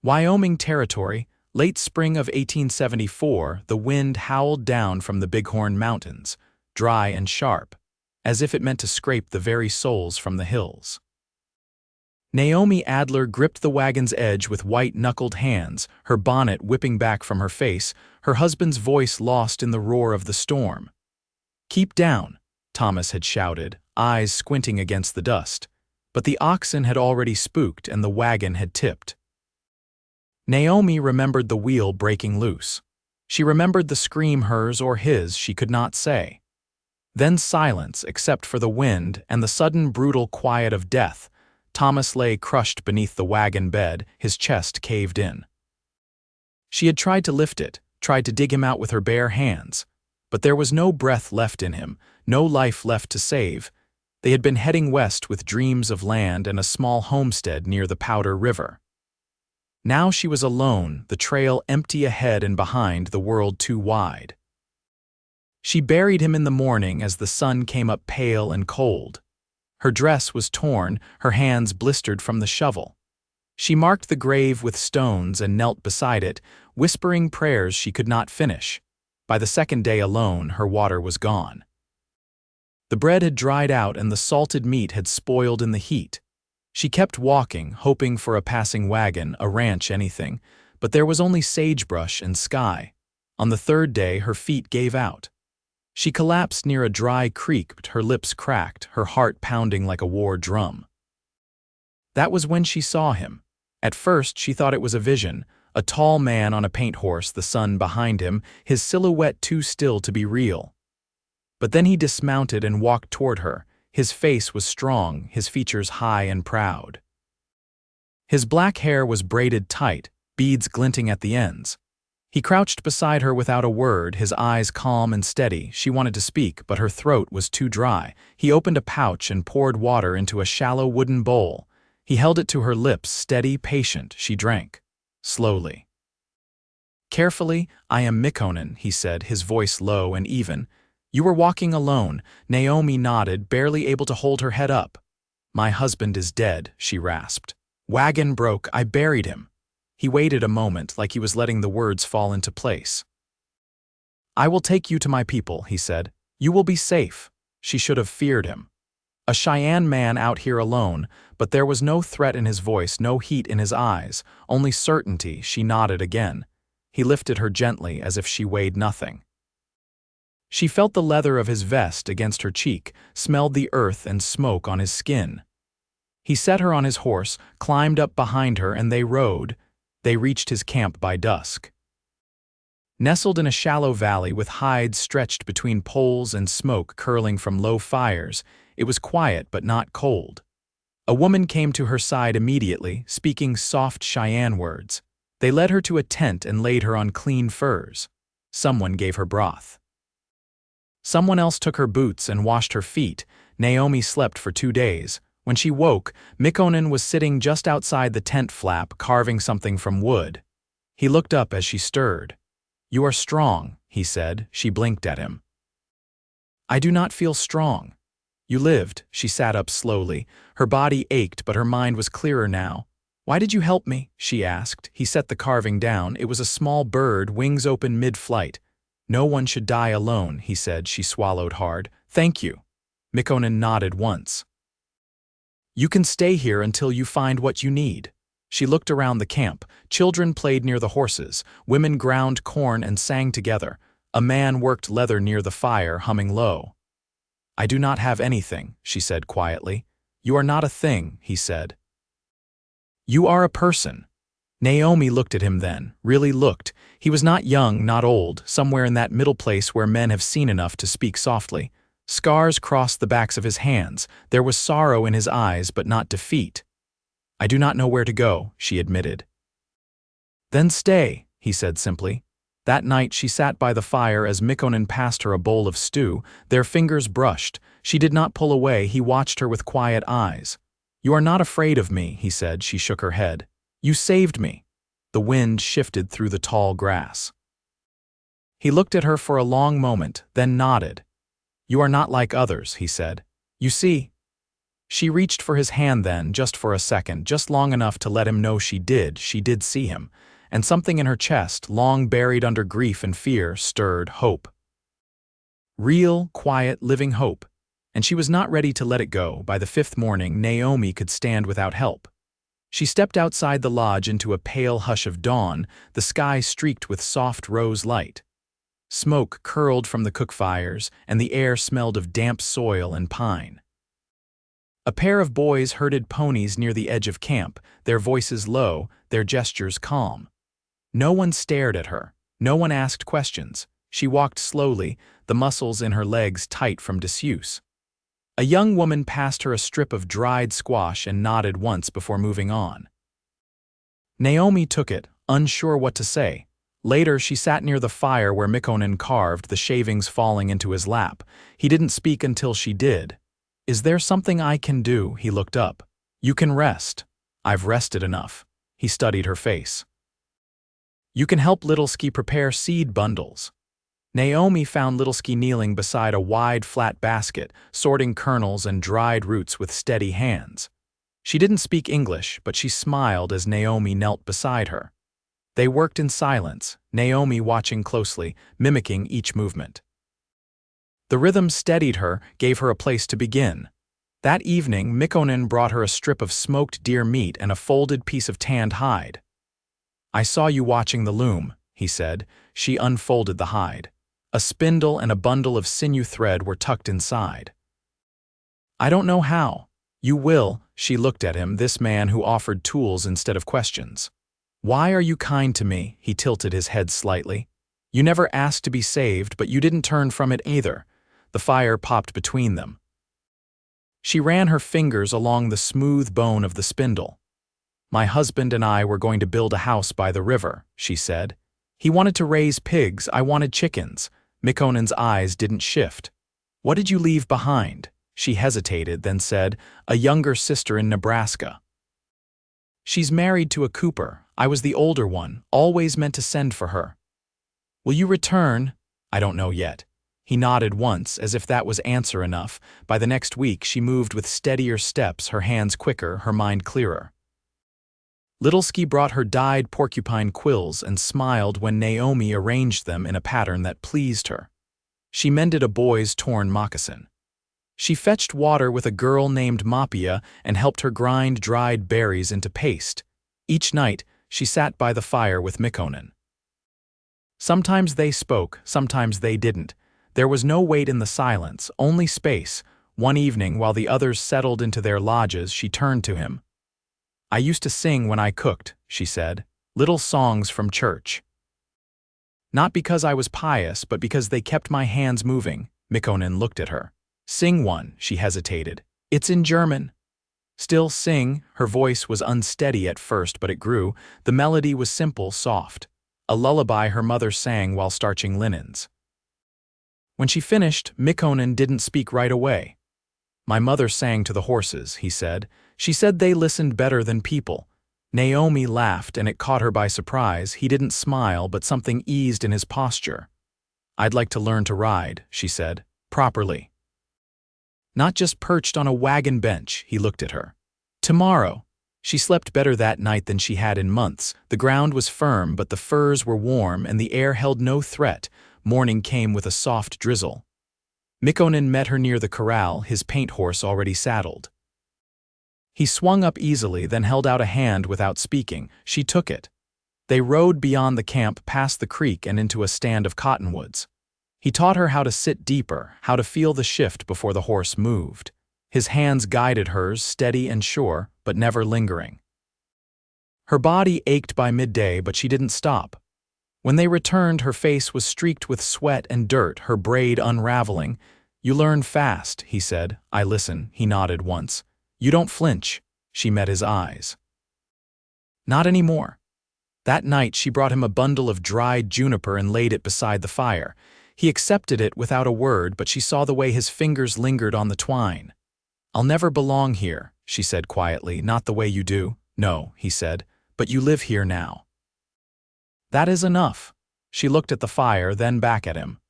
Wyoming Territory, late spring of 1874, the wind howled down from the Bighorn Mountains, dry and sharp, as if it meant to scrape the very souls from the hills. Naomi Adler gripped the wagon's edge with white-knuckled hands, her bonnet whipping back from her face, her husband's voice lost in the roar of the storm. "Keep down," Thomas had shouted, eyes squinting against the dust, but the oxen had already spooked and the wagon had tipped. Naomi remembered the wheel breaking loose. She remembered the scream, hers or his, she could not say. Then silence, except for the wind and the sudden brutal quiet of death. Thomas lay crushed beneath the wagon bed, his chest caved in. She had tried to lift it, tried to dig him out with her bare hands, but there was no breath left in him, no life left to save. They had been heading west with dreams of land and a small homestead near the Powder River. Now she was alone, the trail empty ahead and behind, the world too wide. She buried him in the morning as the sun came up pale and cold. Her dress was torn, her hands blistered from the shovel. She marked the grave with stones and knelt beside it, whispering prayers she could not finish. By the second day alone, her water was gone. The bread had dried out and the salted meat had spoiled in the heat. She kept walking, hoping for a passing wagon, a ranch, anything, but there was only sagebrush and sky. On the third day, her feet gave out. She collapsed near a dry creek, her lips cracked, her heart pounding like a war drum. That was when she saw him. At first, she thought it was a vision, a tall man on a paint horse, the sun behind him, his silhouette too still to be real. But then he dismounted and walked toward her. His face was strong, his features high and proud. His black hair was braided tight, beads glinting at the ends. He crouched beside her without a word, his eyes calm and steady. She wanted to speak, but her throat was too dry. He opened a pouch and poured water into a shallow wooden bowl. He held it to her lips, steady, patient. She drank. Slowly. "Carefully, I am Mikonan," he said, his voice low and even. "You were walking alone." Naomi nodded, barely able to hold her head up. "My husband is dead," she rasped. "Wagon broke, I buried him." He waited a moment, like he was letting the words fall into place. "I will take you to my people," he said. "You will be safe." She should have feared him. A Cheyenne man out here alone, but there was no threat in his voice, no heat in his eyes, only certainty. She nodded again. He lifted her gently, as if she weighed nothing. She felt the leather of his vest against her cheek, smelled the earth and smoke on his skin. He set her on his horse, climbed up behind her, and they rode. They reached his camp by dusk. Nestled in a shallow valley with hides stretched between poles and smoke curling from low fires, it was quiet but not cold. A woman came to her side immediately, speaking soft Cheyenne words. They led her to a tent and laid her on clean furs. Someone gave her broth. Someone else took her boots and washed her feet. Naomi slept for 2 days. When she woke, Mikonan was sitting just outside the tent flap, carving something from wood. He looked up as she stirred. "You are strong," he said. She blinked at him. "I do not feel strong." "You lived." She sat up slowly. Her body ached, but her mind was clearer now. "Why did you help me?" she asked. He set the carving down. It was a small bird, wings open mid-flight. "No one should die alone," he said. She swallowed hard. "Thank you." Mikonan nodded once. "You can stay here until you find what you need." She looked around the camp. Children played near the horses. Women ground corn and sang together. A man worked leather near the fire, humming low. "I do not have anything," she said quietly. "You are not a thing," he said. "You are a person." Naomi looked at him then, really looked. He was not young, not old, somewhere in that middle place where men have seen enough to speak softly. Scars crossed the backs of his hands. There was sorrow in his eyes, but not defeat. "I do not know where to go," she admitted. "Then stay," he said simply. That night she sat by the fire as Mikonan passed her a bowl of stew. Their fingers brushed. She did not pull away. He watched her with quiet eyes. "You are not afraid of me," he said. She shook her head. "You saved me." The wind shifted through the tall grass. He looked at her for a long moment, then nodded. "You are not like others," he said. "You see." She reached for his hand then, just for a second, just long enough to let him know she did see him, and something in her chest, long buried under grief and fear, stirred hope. Real, quiet, living hope. And she was not ready to let it go. By the fifth morning, Naomi could stand without help. She stepped outside the lodge into a pale hush of dawn, the sky streaked with soft rose light. Smoke curled from the cook fires, and the air smelled of damp soil and pine. A pair of boys herded ponies near the edge of camp, their voices low, their gestures calm. No one stared at her. No one asked questions. She walked slowly, the muscles in her legs tight from disuse. A young woman passed her a strip of dried squash and nodded once before moving on. Naomi took it, unsure what to say. Later, she sat near the fire where Mikonan carved, the shavings falling into his lap. He didn't speak until she did. "Is there something I can do?" He looked up. "You can rest." "I've rested enough." He studied her face. "You can help Littlesky prepare seed bundles." Naomi found Littlesky kneeling beside a wide, flat basket, sorting kernels and dried roots with steady hands. She didn't speak English, but she smiled as Naomi knelt beside her. They worked in silence, Naomi watching closely, mimicking each movement. The rhythm steadied her, gave her a place to begin. That evening, Mikonan brought her a strip of smoked deer meat and a folded piece of tanned hide. "I saw you watching the loom," he said. She unfolded the hide. A spindle and a bundle of sinew thread were tucked inside. "I don't know how." "You will," she looked at him, this man who offered tools instead of questions. "Why are you kind to me?" He tilted his head slightly. "You never asked to be saved, but you didn't turn from it either." The fire popped between them. She ran her fingers along the smooth bone of the spindle. "My husband and I were going to build a house by the river," she said. "He wanted to raise pigs, I wanted chickens." Mikonan's eyes didn't shift. "What did you leave behind?" She hesitated, then said, "A younger sister in Nebraska." "She's married to a cooper. I was the older one, always meant to send for her." "Will you return?" "I don't know yet." He nodded once, as if that was answer enough. By the next week, she moved with steadier steps, her hands quicker, her mind clearer. Littlesky brought her dyed porcupine quills and smiled when Naomi arranged them in a pattern that pleased her. She mended a boy's torn moccasin. She fetched water with a girl named Mapia and helped her grind dried berries into paste. Each night, she sat by the fire with Mikonan. Sometimes they spoke, sometimes they didn't. There was no weight in the silence, only space. One evening, while the others settled into their lodges, she turned to him. "I used to sing when I cooked," she said, "little songs from church. Not because I was pious, but because they kept my hands moving." Mikonan looked at her. "Sing one," she hesitated. "It's in German." "Still sing." Her voice was unsteady at first, but it grew. The melody was simple, soft. A lullaby her mother sang while starching linens. When she finished, Mikonan didn't speak right away. "My mother sang to the horses," he said. "She said they listened better than people." Naomi laughed, and it caught her by surprise. He didn't smile, but something eased in his posture. "I'd like to learn to ride," she said, "properly. Not just perched on a wagon bench." He looked at her. "Tomorrow." She slept better that night than she had in months. The ground was firm, but the furs were warm, and the air held no threat. Morning came with a soft drizzle. Mikonan met her near the corral, his paint horse already saddled. He swung up easily, then held out a hand without speaking. She took it. They rode beyond the camp, past the creek, and into a stand of cottonwoods. He taught her how to sit deeper, how to feel the shift before the horse moved. His hands guided hers, steady and sure, but never lingering. Her body ached by midday, but she didn't stop. When they returned, her face was streaked with sweat and dirt, her braid unraveling. "You learn fast," he said. "I listen." He nodded once. "You don't flinch." She met his eyes. "Not anymore." That night, she brought him a bundle of dried juniper and laid it beside the fire. He accepted it without a word, but she saw the way his fingers lingered on the twine. "I'll never belong here," she said quietly. "Not the way you do." "No," he said, "but you live here now." "That is enough." She looked at the fire, then back at him.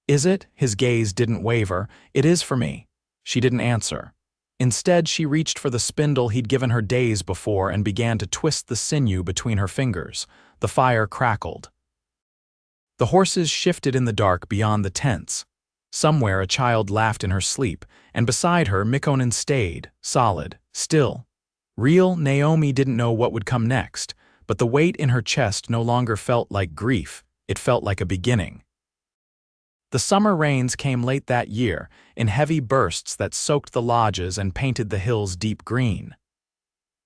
"Is it?" His gaze didn't waver. "It is for me." She didn't answer. Instead, she reached for the spindle he'd given her days before and began to twist the sinew between her fingers. The fire crackled. The horses shifted in the dark beyond the tents. Somewhere a child laughed in her sleep, and beside her Mikonan stayed, solid, still. Real Naomi didn't know what would come next, but the weight in her chest no longer felt like grief, it felt like a beginning. The summer rains came late that year, in heavy bursts that soaked the lodges and painted the hills deep green.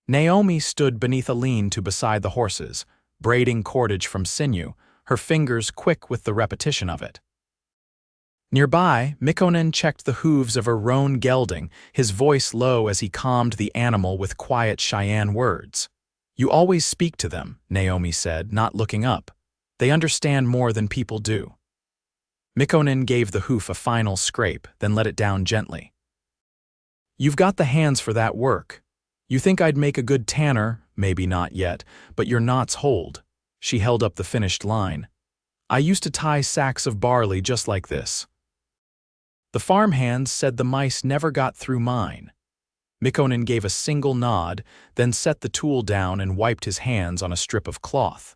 Naomi stood beneath a lean-to beside the horses, braiding cordage from sinew, her fingers quick with the repetition of it. Nearby, Mikonan checked the hooves of her roan gelding, his voice low as he calmed the animal with quiet Cheyenne words. "You always speak to them," Naomi said, not looking up. "They understand more than people do." Mikonan gave the hoof a final scrape, then let it down gently. "You've got the hands for that work. You think I'd make a good tanner, maybe not yet, but your knots hold." She held up the finished line. "I used to tie sacks of barley just like this." The farmhands said the mice never got through mine. Mikonan gave a single nod, then set the tool down and wiped his hands on a strip of cloth.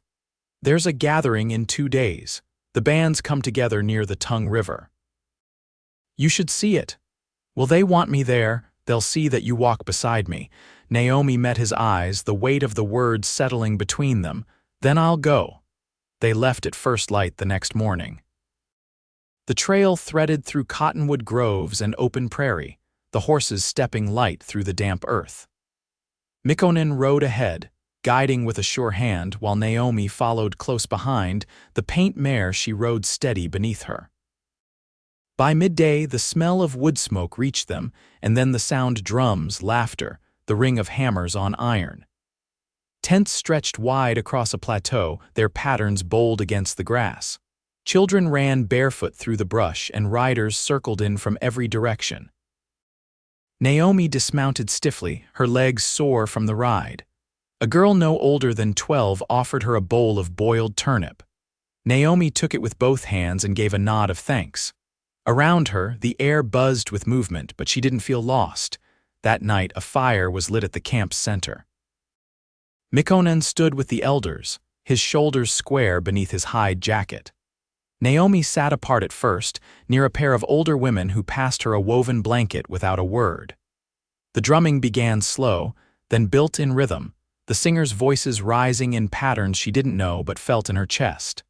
"There's a gathering in 2 days. The bands come together near the Tongue River. You should see it. Will they want me there? They'll see that you walk beside me." Naomi met his eyes, the weight of the words settling between them. "Then I'll go." They left at first light the next morning. The trail threaded through cottonwood groves and open prairie, the horses stepping light through the damp earth. Mikonan rode ahead, guiding with a sure hand, while Naomi followed close behind, the paint mare she rode steady beneath her. By midday, the smell of wood smoke reached them, and then the sound drums, laughter, the ring of hammers on iron. Tents stretched wide across a plateau, their patterns bold against the grass. Children ran barefoot through the brush, and riders circled in from every direction. Naomi dismounted stiffly, her legs sore from the ride. A girl no older than 12 offered her a bowl of boiled turnip. Naomi took it with both hands and gave a nod of thanks. Around her, the air buzzed with movement, but she didn't feel lost. That night, a fire was lit at the camp's center. Mikonan stood with the elders, his shoulders square beneath his hide jacket. Naomi sat apart at first, near a pair of older women who passed her a woven blanket without a word. The drumming began slow, then built in rhythm, the singers' voices rising in patterns she didn't know but felt in her chest.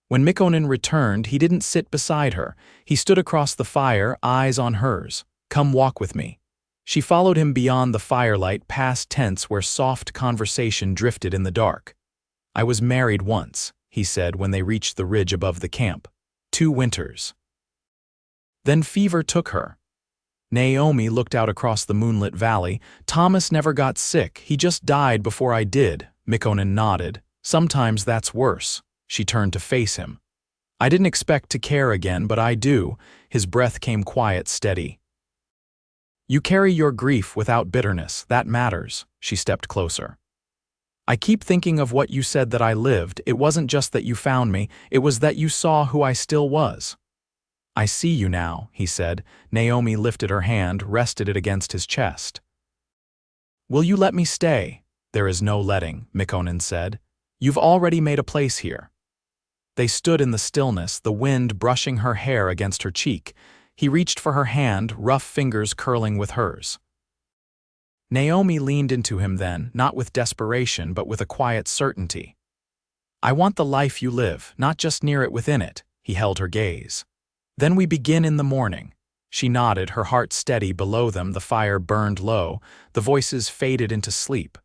When Mikonan returned, he didn't sit beside her. He stood across the fire, eyes on hers. "Come walk with me." She followed him beyond the firelight, past tents where soft conversation drifted in the dark. "I was married once," he said when they reached the ridge above the camp. 2 winters. Then fever took her. Naomi looked out across the moonlit valley. "Thomas never got sick, he just died before I did." Mikonan nodded. "Sometimes that's worse." She turned to face him. "I didn't expect to care again, but I do." His breath came quiet, steady. "You carry your grief without bitterness, that matters." She stepped closer. "I keep thinking of what you said that I lived. It wasn't just that you found me, it was that you saw who I still was." "I see you now," he said. Naomi lifted her hand, rested it against his chest. "Will you let me stay?" "There is no letting," Mikonan said. "You've already made a place here." They stood in the stillness, the wind brushing her hair against her cheek. He reached for her hand, rough fingers curling with hers. Naomi leaned into him then, not with desperation, but with a quiet certainty. "I want the life you live, not just near it, within it." He held her gaze. "Then we begin in the morning." She nodded, her heart steady. Below them, the fire burned low, the voices faded into sleep.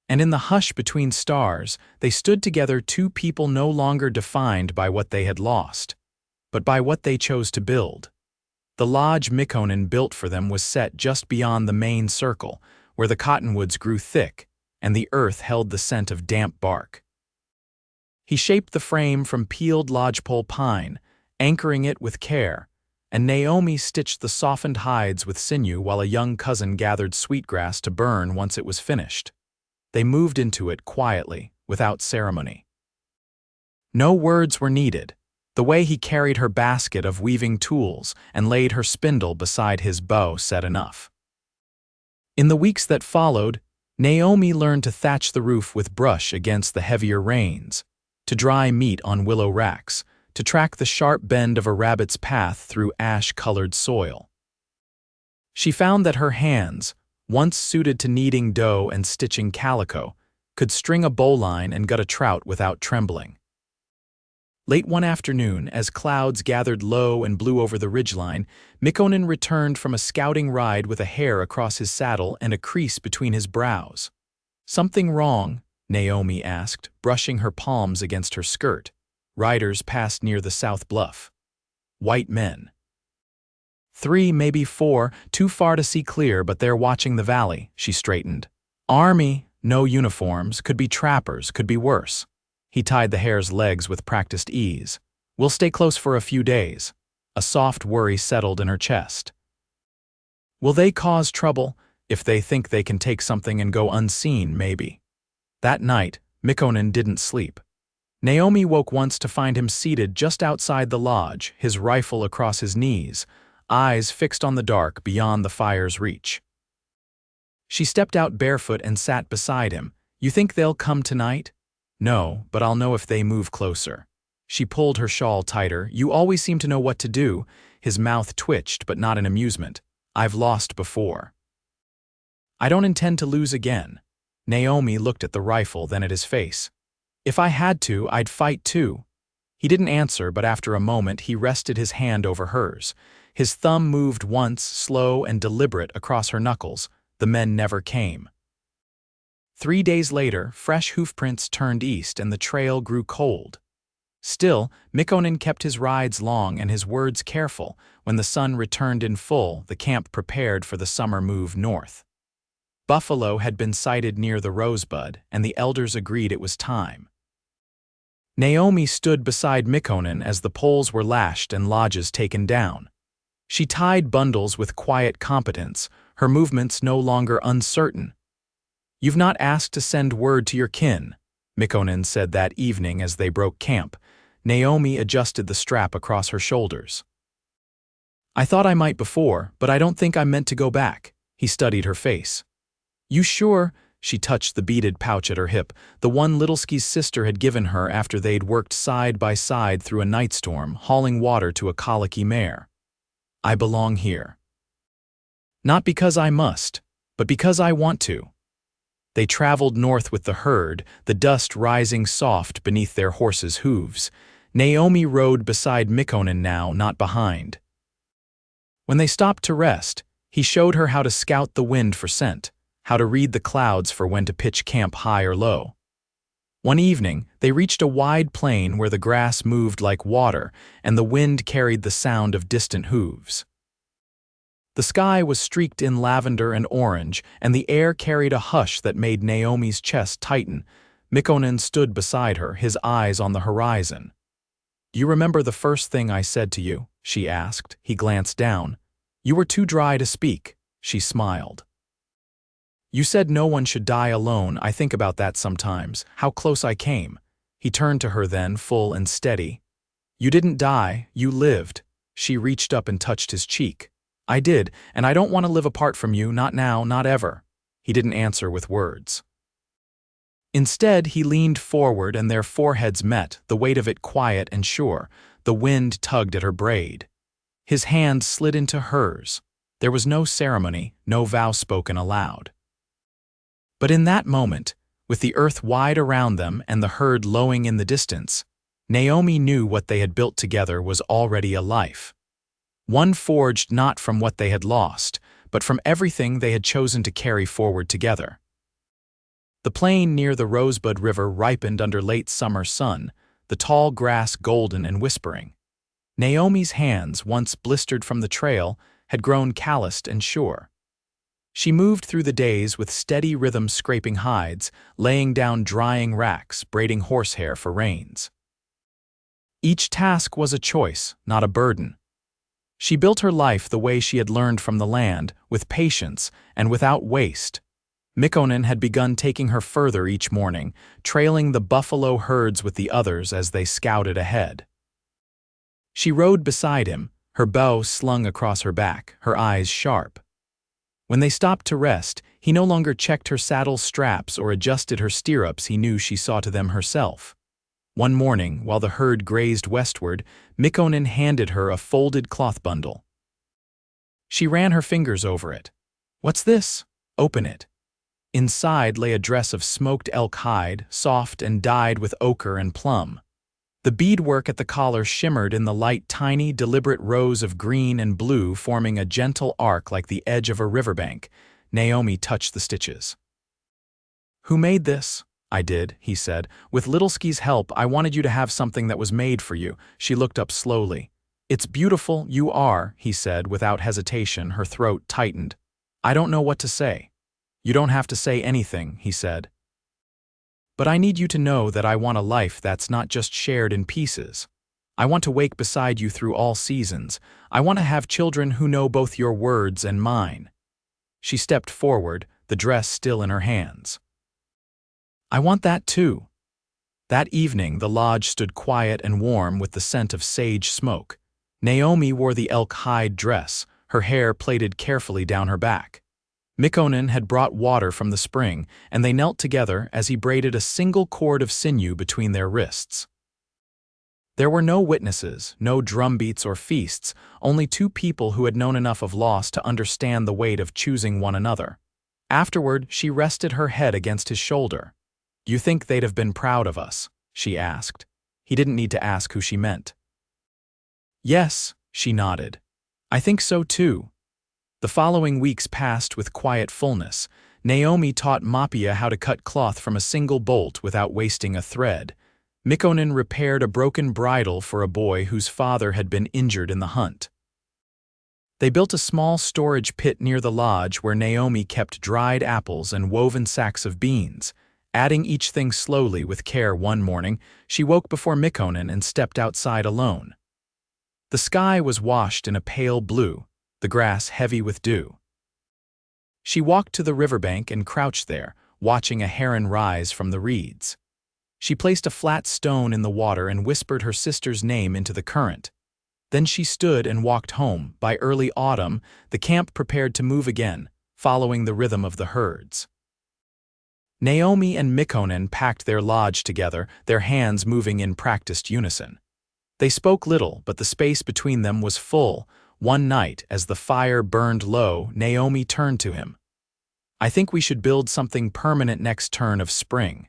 And in the hush between stars, they stood together, 2 people no longer defined by what they had lost, but by what they chose to build. The lodge Mikonan built for them was set just beyond the main circle, where the cottonwoods grew thick, and the earth held the scent of damp bark. He shaped the frame from peeled lodgepole pine, anchoring it with care, and Naomi stitched the softened hides with sinew while a young cousin gathered sweetgrass to burn once it was finished. They moved into it quietly, without ceremony. No words were needed. The way he carried her basket of weaving tools and laid her spindle beside his bow said enough. In the weeks that followed, Naomi learned to thatch the roof with brush against the heavier rains, to dry meat on willow racks, to track the sharp bend of a rabbit's path through ash-colored soil. She found that her hands, once suited to kneading dough and stitching calico, could string a bowline and gut a trout without trembling. Late one afternoon, as clouds gathered low and blew over the ridgeline, Mikonan returned from a scouting ride with a hair across his saddle and a crease between his brows. "Something wrong?" Naomi asked, brushing her palms against her skirt. Riders passed near the south bluff. White men. 3, maybe 4, too far to see clear, but they're watching the valley, she straightened. Army, no uniforms, could be trappers, could be worse. He tied the hare's legs with practiced ease. "We'll stay close for a few days." A soft worry settled in her chest. Will they cause trouble? If they think they can take something and go unseen, maybe. That night, Mikonan didn't sleep. Naomi woke once to find him seated just outside the lodge, his rifle across his knees, eyes fixed on the dark beyond the fire's reach. She stepped out barefoot and sat beside him. "You think they'll come tonight?" "No, but I'll know if they move closer." She pulled her shawl tighter. "You always seem to know what to do." His mouth twitched, but not in amusement. "I've lost before." "I don't intend to lose again." Naomi looked at the rifle, then at his face. "If I had to, I'd fight too." He didn't answer, but after a moment he rested his hand over hers. His thumb moved once, slow and deliberate, across her knuckles. The men never came. 3 days later, fresh hoofprints turned east and the trail grew cold. Still, Mikonan kept his rides long and his words careful. When the sun returned in full, the camp prepared for the summer move north. Buffalo had been sighted near the Rosebud, and the elders agreed it was time. Naomi stood beside Mikonan as the poles were lashed and lodges taken down. She tied bundles with quiet competence, her movements no longer uncertain. "You've not asked to send word to your kin," Mikonan said that evening as they broke camp. Naomi adjusted the strap across her shoulders. "I thought I might before, but I don't think I'm meant to go back." He studied her face. "You sure?" She touched the beaded pouch at her hip, the one Littleski's sister had given her after they'd worked side by side through a night storm, hauling water to a colicky mare. "I belong here. Not because I must, but because I want to." They traveled north with the herd, the dust rising soft beneath their horses' hooves. Naomi rode beside Mikonan now, not behind. When they stopped to rest, he showed her how to scout the wind for scent, how to read the clouds for when to pitch camp high or low. One evening, they reached a wide plain where the grass moved like water and the wind carried the sound of distant hooves. The sky was streaked in lavender and orange, and the air carried a hush that made Naomi's chest tighten. Mikonan stood beside her, his eyes on the horizon. "Do you remember the first thing I said to you?" she asked. He glanced down. "You were too dry to speak." She smiled. "You said no one should die alone. I think about that sometimes, how close I came." He turned to her then, full and steady. "You didn't die, you lived." She reached up and touched his cheek. "I did, and I don't want to live apart from you, not now, not ever." He didn't answer with words. Instead, he leaned forward and their foreheads met, the weight of it quiet and sure. The wind tugged at her braid. His hand slid into hers. There was no ceremony, no vow spoken aloud. But in that moment, with the earth wide around them and the herd lowing in the distance, Naomi knew what they had built together was already a life. One forged not from what they had lost, but from everything they had chosen to carry forward together. The plain near the Rosebud River ripened under late summer sun, the tall grass golden and whispering. Naomi's hands, once blistered from the trail, had grown calloused and sure. She moved through the days with steady rhythm, scraping hides, laying down drying racks, braiding horsehair for reins. Each task was a choice, not a burden. She built her life the way she had learned from the land, with patience and without waste. Mikonan had begun taking her further each morning, trailing the buffalo herds with the others as they scouted ahead. She rode beside him, her bow slung across her back, her eyes sharp. When they stopped to rest, he no longer checked her saddle straps or adjusted her stirrups. He knew she saw to them herself. One morning, while the herd grazed westward, Mikonan handed her a folded cloth bundle. She ran her fingers over it. "What's this?" "Open it." Inside lay a dress of smoked elk hide, soft and dyed with ochre and plum. The beadwork at the collar shimmered in the light, tiny, deliberate rows of green and blue forming a gentle arc like the edge of a riverbank. Naomi touched the stitches. "Who made this?" "I did," he said. "With Littlesky's help, I wanted you to have something that was made for you." She looked up slowly. "It's beautiful, you are," he said without hesitation, her throat tightened. "I don't know what to say." "You don't have to say anything," he said. "But I need you to know that I want a life that's not just shared in pieces. I want to wake beside you through all seasons. I want to have children who know both your words and mine." She stepped forward, the dress still in her hands. "I want that too." That evening the lodge stood quiet and warm with the scent of sage smoke. Naomi wore the elk hide dress, her hair plaited carefully down her back. Mikonan had brought water from the spring, and they knelt together as he braided a single cord of sinew between their wrists. There were no witnesses, no drumbeats or feasts, only two people who had known enough of loss to understand the weight of choosing one another. Afterward, she rested her head against his shoulder. "You think they'd have been proud of us?" she asked. He didn't need to ask who she meant. "Yes," she nodded. "I think so too." The following weeks passed with quiet fullness. Naomi taught Mapia how to cut cloth from a single bolt without wasting a thread. Mikonan repaired a broken bridle for a boy whose father had been injured in the hunt. They built a small storage pit near the lodge where Naomi kept dried apples and woven sacks of beans. Adding each thing slowly with care one morning, she woke before Mikonan and stepped outside alone. The sky was washed in a pale blue, the grass heavy with dew. She walked to the riverbank and crouched there, watching a heron rise from the reeds. She placed a flat stone in the water and whispered her sister's name into the current. Then she stood and walked home. By early autumn, the camp prepared to move again, following the rhythm of the herds. Naomi and Mikonan packed their lodge together, their hands moving in practiced unison. They spoke little, but the space between them was full. One night, as the fire burned low, Naomi turned to him. "I think we should build something permanent next turn of spring.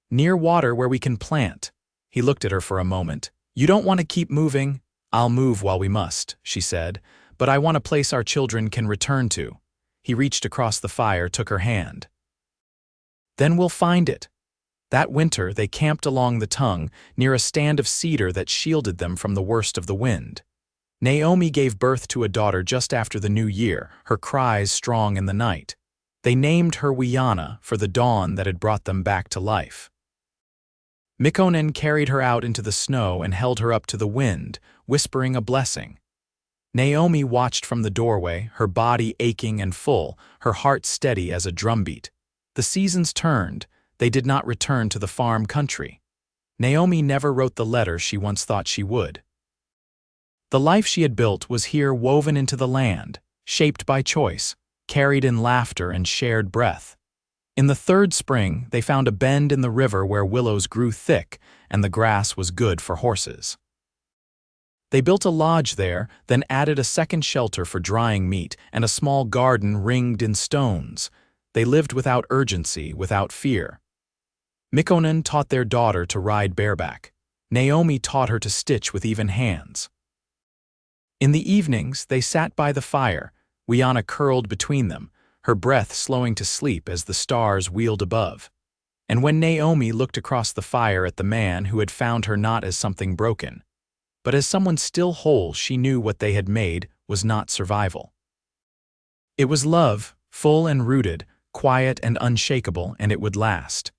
Near water where we can plant." He looked at her for a moment. "You don't want to keep moving?" "I'll move while we must," she said, "but I want a place our children can return to." He reached across the fire, took her hand. "Then we'll find it." That winter they camped along the tongue, near a stand of cedar that shielded them from the worst of the wind. Naomi gave birth to a daughter just after the new year, her cries strong in the night. They named her Wyana for the dawn that had brought them back to life. Mikonan carried her out into the snow and held her up to the wind, whispering a blessing. Naomi watched from the doorway, her body aching and full, her heart steady as a drumbeat. The seasons turned. They did not return to the farm country. Naomi never wrote the letter she once thought she would. The life she had built was here woven into the land, shaped by choice, carried in laughter and shared breath. In the third spring, they found a bend in the river where willows grew thick and the grass was good for horses. They built a lodge there, then added a second shelter for drying meat and a small garden ringed in stones. They lived without urgency, without fear. Mikonan taught their daughter to ride bareback. Naomi taught her to stitch with even hands. In the evenings, they sat by the fire, Wyana curled between them, her breath slowing to sleep as the stars wheeled above. And when Naomi looked across the fire at the man who had found her not as something broken, but as someone still whole, she knew what they had made was not survival. It was love, full and rooted, quiet and unshakable, and it would last.